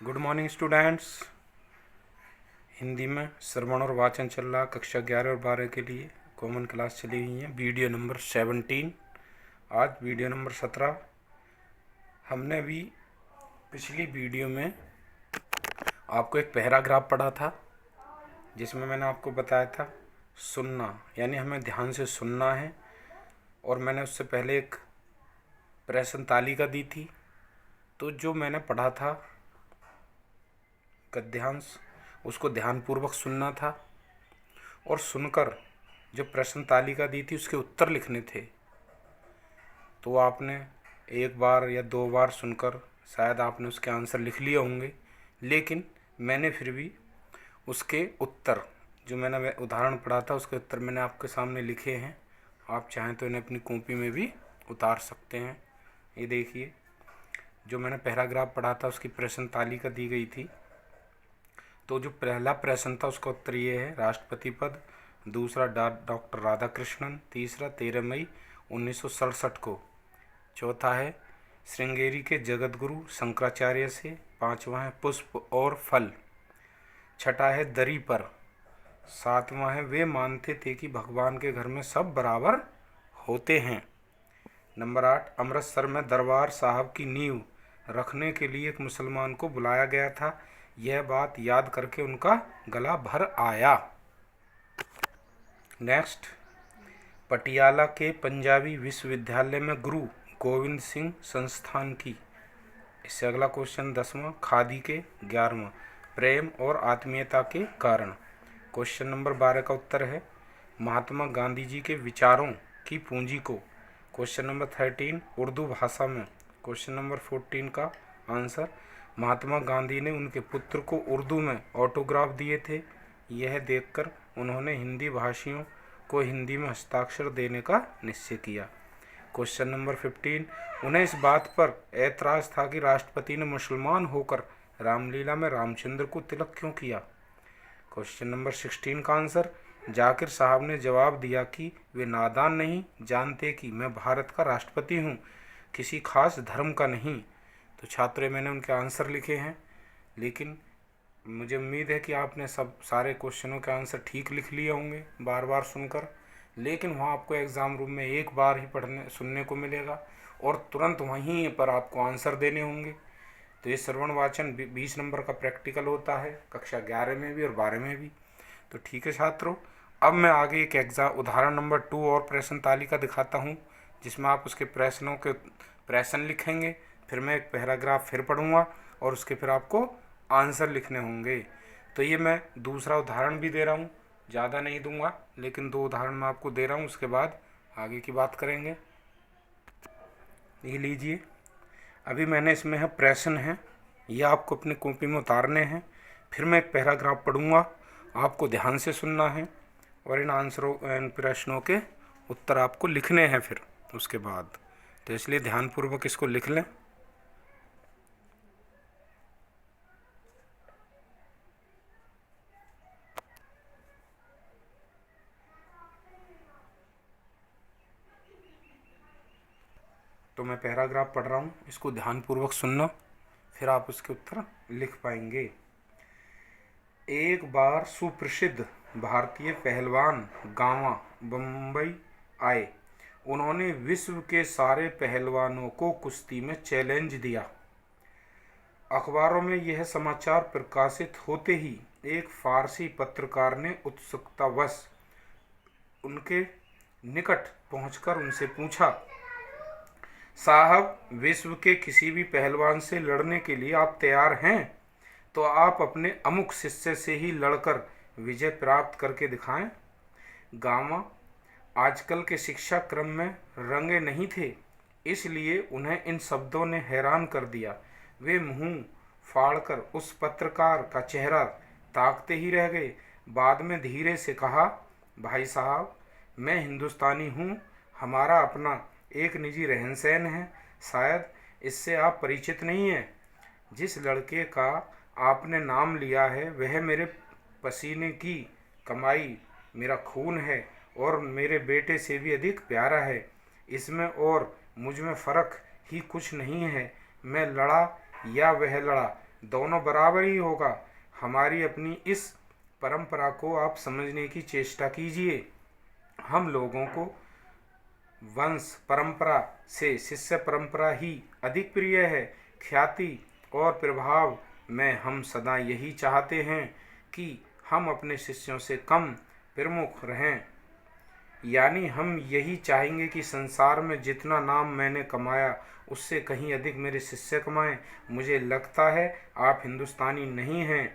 Good morning students. Hindi में श्रवण और वाचन चल रहा। कक्षा 11 और 12 के लिए कॉमन क्लास चली हुई है। Video number 17। आज वीडियो नंबर 17। हमने अभी पिछली वीडियो में आपको एक पैराग्राफ पढ़ा था जिसमें मैंने आपको बताया था सुनना, यानी हमें ध्यान से सुनना है। और मैंने उससे पहले एक प्रश्न तालिका दी थी। तो जो मैंने पढ़ा था गद्यांश, उसको ध्यानपूर्वक सुनना था और सुनकर जो प्रश्न तालिका दी थी उसके उत्तर लिखने थे। तो आपने एक बार या दो बार सुनकर शायद आपने उसके आंसर लिख लिए होंगे, लेकिन मैंने फिर भी उसके उत्तर, जो मैंने उदाहरण पढ़ा था उसके उत्तर मैंने आपके सामने लिखे हैं। आप चाहें तो इन्हें अपनी कॉपी में भी उतार सकते हैं। ये देखिए, जो मैंने पैराग्राफ पढ़ा था उसकी प्रश्न तालिका दी गई थी। तो जो पहला प्रश्न था उसका उत्तर ये है, राष्ट्रपति पद। दूसरा डॉक्टर राधाकृष्णन। तीसरा 13 मई 1967 को। चौथा है श्रृंगेरी के जगतगुरु शंकराचार्य से। पांचवा है पुष्प और फल। छठा है दरी पर। सातवां है वे मानते थे कि भगवान के घर में सब बराबर होते हैं। नंबर 8, अमृतसर में दरबार साहब की नींव रखने के लिए एक मुसलमान को बुलाया गया था। यह बात याद करके उनका गला भर आया। नेक्स्ट, पटियाला के पंजाबी विश्वविद्यालय में गुरु गोविंद सिंह संस्थान की। इससे अगला क्वेश्चन 10वां, खादी के। 11वां, प्रेम और आत्मीयता के कारण। क्वेश्चन नंबर 12 का उत्तर है महात्मा गांधी जी के विचारों की पूंजी को। क्वेश्चन नंबर 13, उर्दू भाषा में। क्वेश्चन नंबर 14 का आंसर, महात्मा गांधी ने उनके पुत्र को उर्दू में ऑटोग्राफ दिए थे। यह देखकर उन्होंने हिंदी भाषियों को हिंदी में हस्ताक्षर देने का निश्चय किया। क्वेश्चन नंबर 15, उन्हें इस बात पर ऐतराज़ था कि राष्ट्रपति ने मुसलमान होकर रामलीला में रामचंद्र को तिलक क्यों किया। क्वेश्चन नंबर 16 का आंसर, जाकिर साहब ने जवाब दिया कि वे नादान नहीं जानते कि मैं भारत का राष्ट्रपति हूँ, किसी खास धर्म का नहीं। तो छात्रों, मैंने उनके आंसर लिखे हैं, लेकिन मुझे उम्मीद है कि आपने सारे क्वेश्चनों के आंसर ठीक लिख लिए होंगे बार बार सुनकर। लेकिन वहाँ आपको एग्ज़ाम रूम में एक बार ही सुनने को मिलेगा और तुरंत वहीं पर आपको आंसर देने होंगे। तो ये श्रवण वाचन 20 नंबर का प्रैक्टिकल होता है, कक्षा 11 में भी और 12 में भी। तो ठीक है छात्रों, अब मैं आगे एक उदाहरण नंबर 2 और प्रश्न तालिका दिखाता हूँ, जिसमें आप उसके प्रश्नों के प्रश्न लिखेंगे। फिर मैं एक पैराग्राफ फिर पढ़ूँगा और उसके फिर आपको आंसर लिखने होंगे। तो ये मैं दूसरा उदाहरण भी दे रहा हूँ, ज़्यादा नहीं दूंगा, लेकिन 2 उदाहरण मैं आपको दे रहा हूँ, उसके बाद आगे की बात करेंगे। ये लीजिए, अभी मैंने इसमें है प्रश्न है, ये आपको अपनी कॉपी में उतारने हैं। फिर मैं एक पैराग्राफ पढ़ूँगा, आपको ध्यान से सुनना है और इन प्रश्नों के उत्तर आपको लिखने हैं फिर उसके बाद। तो इसलिए ध्यानपूर्वक इसको लिख लें। तो मैं पैराग्राफ पढ़ रहा हूँ, इसको ध्यानपूर्वक सुनना, फिर आप उसके उत्तर लिख पाएंगे। एक बार सुप्रसिद्ध भारतीय पहलवान गामा बम्बई आए। उन्होंने विश्व के सारे पहलवानों को कुश्ती में चैलेंज दिया। अखबारों में यह समाचार प्रकाशित होते ही एक फारसी पत्रकार ने उत्सुकतावश उनके निकट पहुंचकर उनसे पूछा, साहब, विश्व के किसी भी पहलवान से लड़ने के लिए आप तैयार हैं? तो आप अपने अमुक शिष्य से ही लड़कर विजय प्राप्त करके दिखाएं। गामा आजकल के शिक्षा क्रम में रंगे नहीं थे, इसलिए उन्हें इन शब्दों ने हैरान कर दिया। वे मुंह फाड़कर उस पत्रकार का चेहरा ताकते ही रह गए। बाद में धीरे से कहा, भाई साहब, मैं हिंदुस्तानी हूँ, हमारा अपना एक निजी रहन सहन है, शायद इससे आप परिचित नहीं हैं। जिस लड़के का आपने नाम लिया है वह मेरे पसीने की कमाई, मेरा खून है और मेरे बेटे से भी अधिक प्यारा है। इसमें और मुझ में फ़र्क ही कुछ नहीं है। मैं लड़ा या वह लड़ा, दोनों बराबर ही होगा। हमारी अपनी इस परंपरा को आप समझने की चेष्टा कीजिए। हम लोगों को वंश परंपरा से शिष्य परंपरा ही अधिक प्रिय है। ख्याति और प्रभाव में हम सदा यही चाहते हैं कि हम अपने शिष्यों से कम प्रमुख रहें। यानी हम यही चाहेंगे कि संसार में जितना नाम मैंने कमाया उससे कहीं अधिक मेरे शिष्य कमाएं। मुझे लगता है आप हिंदुस्तानी नहीं हैं।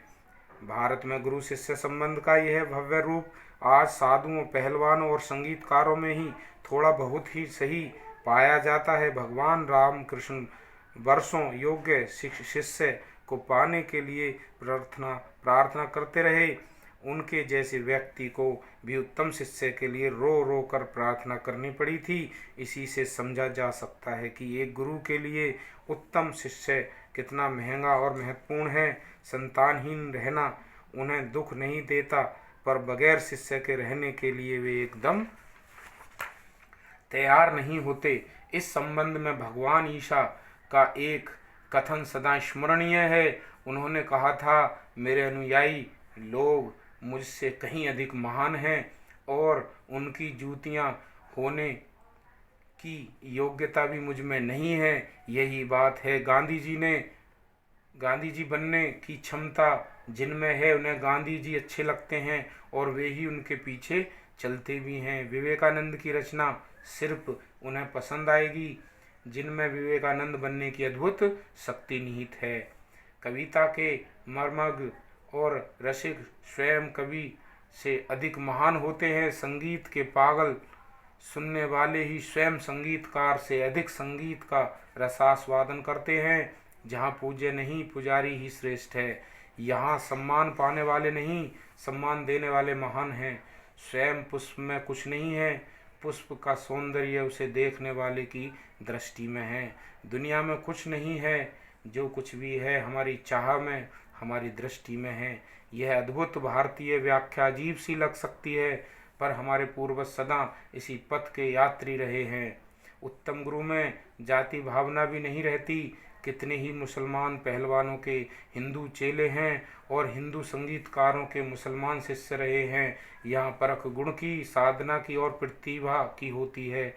भारत में गुरु शिष्य संबंध का यह भव्य रूप आज साधुओं, पहलवानों और संगीतकारों में ही थोड़ा बहुत ही सही पाया जाता है। भगवान राम कृष्ण वर्षों योग्य शिष्य को पाने के लिए प्रार्थना प्रार्थना करते रहे। उनके जैसे व्यक्ति को भी उत्तम शिष्य के लिए रो रो कर प्रार्थना करनी पड़ी थी। इसी से समझा जा सकता है कि एक गुरु के लिए उत्तम शिष्य कितना महंगा और महत्वपूर्ण है। संतानहीन रहना उन्हें दुख नहीं देता, पर बगैर शिष्य के रहने के लिए वे एकदम तैयार नहीं होते। इस संबंध में भगवान ईसा का एक कथन सदा स्मरणीय है। उन्होंने कहा था, मेरे अनुयायी लोग मुझसे कहीं अधिक महान हैं और उनकी जूतियां होने की योग्यता भी मुझ में नहीं है। यही बात है गांधी जी बनने की क्षमता जिनमें है उन्हें गांधी जी अच्छे लगते हैं और वे ही उनके पीछे चलते भी हैं। विवेकानंद की रचना सिर्फ उन्हें पसंद आएगी जिनमें विवेकानंद बनने की अद्भुत शक्ति निहित है। कविता के मर्मज्ञ और रसिक स्वयं कवि से अधिक महान होते हैं। संगीत के पागल सुनने वाले ही स्वयं संगीतकार से अधिक संगीत का रसास्वादन करते हैं। जहाँ पूज्य नहीं, पुजारी ही श्रेष्ठ है। यहाँ सम्मान पाने वाले नहीं, सम्मान देने वाले महान हैं। स्वयं पुष्प में कुछ नहीं है, पुष्प का सौंदर्य उसे देखने वाले की दृष्टि में है। दुनिया में कुछ नहीं है, जो कुछ भी है हमारी चाह में, हमारी दृष्टि में है। यह अद्भुत भारतीय व्याख्या अजीब सी लग सकती है, पर हमारे पूर्वज सदा इसी पथ के यात्री रहे हैं। उत्तम गुरु में जाति भावना भी नहीं रहती। कितने ही मुसलमान पहलवानों के हिंदू चेले हैं और हिंदू संगीतकारों के मुसलमान शिष्य रहे हैं। यहाँ परख गुण की, साधना की और प्रतिभा की होती है।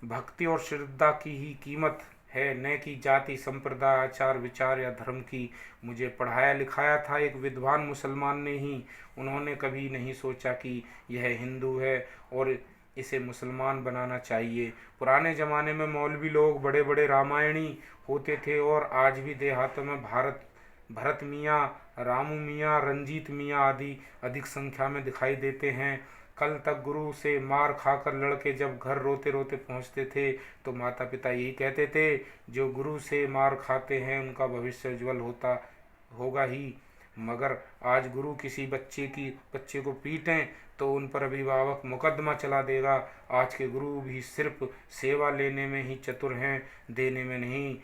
भक्ति और श्रद्धा की ही कीमत है, न कि जाति, संप्रदाय, आचार विचार या धर्म की। मुझे पढ़ाया लिखाया था एक विद्वान मुसलमान ने ही। उन्होंने कभी नहीं सोचा कि यह हिंदू है और इसे मुसलमान बनाना चाहिए। पुराने ज़माने में मौलवी लोग बड़े बड़े रामायणी होते थे और आज भी देहातों में भरत मियाँ, रामू मियाँ, रंजीत मियाँ आदि अधिक संख्या में दिखाई देते हैं। कल तक गुरु से मार खाकर लड़के जब घर रोते रोते पहुंचते थे तो माता पिता यही कहते थे, जो गुरु से मार खाते हैं उनका भविष्य उज्जवल होगा ही। मगर आज गुरु किसी बच्चे को पीटें तो उन पर अभिभावक मुकदमा चला देगा। आज के गुरु भी सिर्फ सेवा लेने में ही चतुर हैं, देने में नहीं।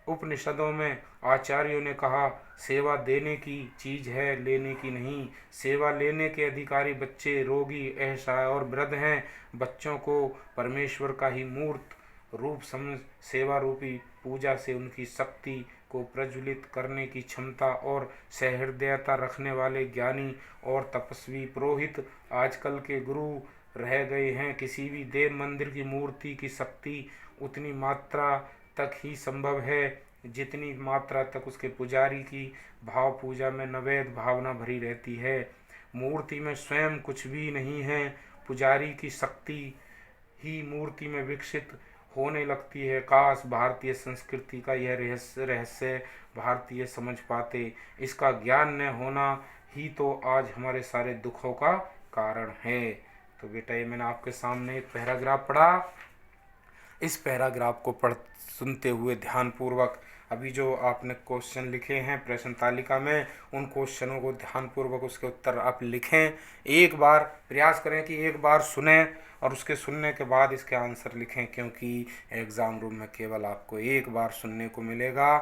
उपनिषदों में आचार्यों ने कहा, सेवा देने की चीज़ है, लेने की नहीं। सेवा लेने के अधिकारी बच्चे, रोगी, असहाय और वृद्ध हैं। बच्चों को परमेश्वर का ही मूर्त रूप समझ सेवा रूपी पूजा से उनकी शक्ति को प्रज्वलित करने की क्षमता और सहृदयता रखने वाले ज्ञानी और तपस्वी पुरोहित आजकल के गुरु रह गए हैं। किसी भी देव मंदिर की मूर्ति की शक्ति उतनी मात्रा तक ही संभव है जितनी मात्रा तक उसके पुजारी की भाव पूजा में नवेद भावना भरी रहती है। मूर्ति में स्वयं कुछ भी नहीं है, पुजारी की शक्ति ही मूर्ति में विकसित होने लगती है। काश भारतीय संस्कृति का यह रहस्य भारतीय समझ पाते। इसका ज्ञान न होना ही तो आज हमारे सारे दुखों का कारण है। तो बेटा, ये मैंने आपके सामने एक पैराग्राफ पढ़ा। इस पैराग्राफ को सुनते हुए ध्यानपूर्वक अभी जो आपने क्वेश्चन लिखे हैं प्रश्न तालिका में, उन क्वेश्चनों को ध्यानपूर्वक उसके उत्तर आप लिखें। एक बार प्रयास करें कि एक बार सुनें और उसके सुनने के बाद इसके आंसर लिखें, क्योंकि एग्ज़ाम रूम में केवल आपको एक बार सुनने को मिलेगा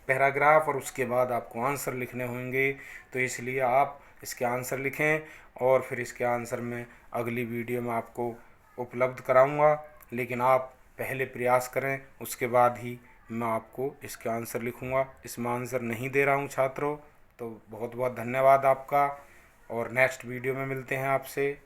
पैराग्राफ और उसके बाद आपको आंसर लिखने होंगे। तो इसलिए आप इसके आंसर लिखें और फिर इसके आंसर में अगली वीडियो में आपको उपलब्ध कराऊंगा। लेकिन आप पहले प्रयास करें, उसके बाद ही मैं आपको इसके आंसर लिखूँगा। इसमें आंसर नहीं दे रहा हूँ छात्रों, तो बहुत बहुत धन्यवाद आपका, और नेक्स्ट वीडियो में मिलते हैं आपसे।